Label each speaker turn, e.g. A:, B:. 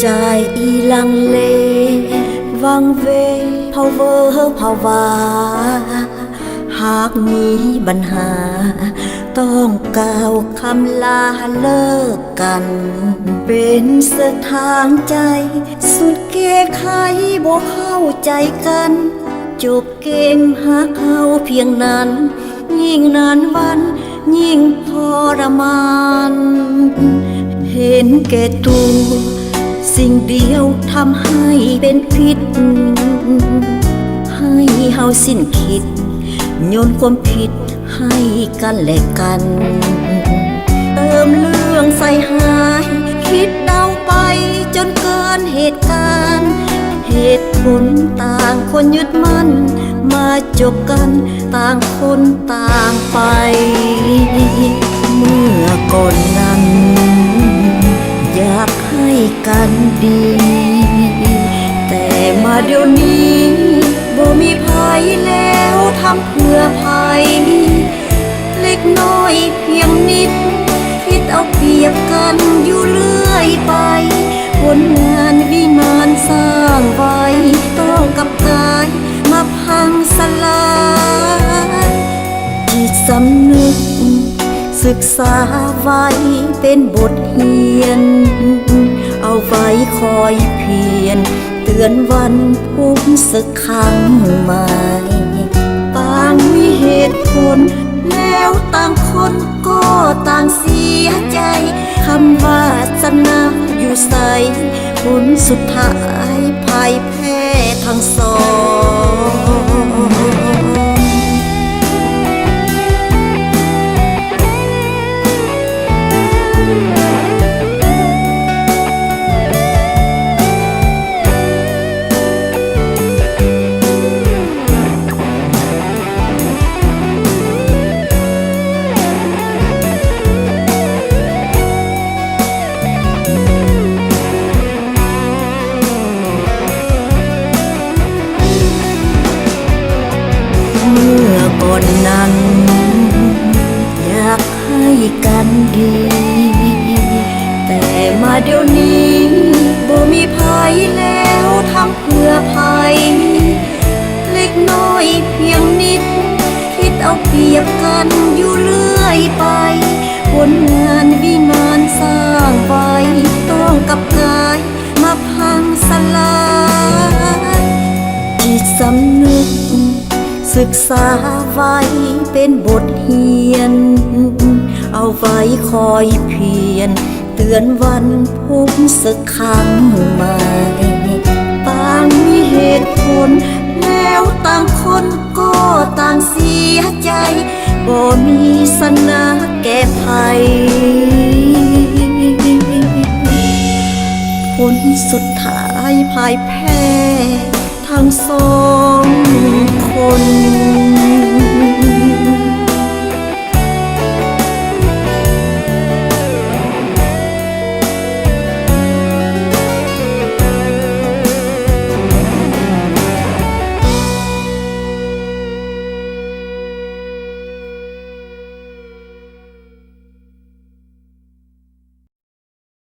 A: ใจอีลังเลวังเวภาวภาวาหากมีปัญหาต้องกล่าวคำลาเลิกกันเป็นสถานใจสุดเกศใครบ่เข้าใจกันจบเกมหาเขาเพียงนั้นยิ่งนานวันยิ่งทรมานเห็นแก่ตัวสิ่งเดียวทำให้เป็นพิษให้เฮาสิ้นคิดโยนความผิดให้กันและกันเติมเรื่องใส่หายคิดเดาไปจนเกินเหตุการณ์เหตุผลต่างคนยึดมั่นมาจบกันต่างคนต่างไปเมื่อก่อนนั้นอยากให้กันดีแต่มาเดี๋ยวนี้บ่มีภัยแล้วทำเพื่อภัยเล็กน้อยเพียงนิดคิดเอาเปรียบกันอยู่เรื่อยไปผลงานวิมานสร้างไว้ต้องกับกายมาพังสลายจิตสำนึกศึกษาไว้เป็นบทเรียนเอาไว้คอยเพียรเตือนวันพุ่งสักครั้งใหม่ต่างมีเหตุผลแล้วต่างคนก็ต่างเสียใจคำวาสนาอยู่ใสผลสุดท้ายพ่ายแพ้ทั้งสองก่อนนั้นอยากให้กันดีแต่มาเดี๋ยวนี้บ่มีภัยแล้วทำเพื่อภัยเล็กน้อยเพียงนิดคิดเอาเปรียบกันอยู่เรื่อยไปผลงานวิมานสร้างไว้ต้องกับกายมาพังสลายจิตสำนึกศึกษาไว้เป็นบทเรียนเอาไว้คอยเพียรเตือนวันพุ่งสักครั้งใหม่ต่างมีเหตุผลแล้วต่างคนก็ต่างเสียใจบ่มีสนะแก้ไขผลสุดท้ายพ่ายแพ้ทั้งสองคน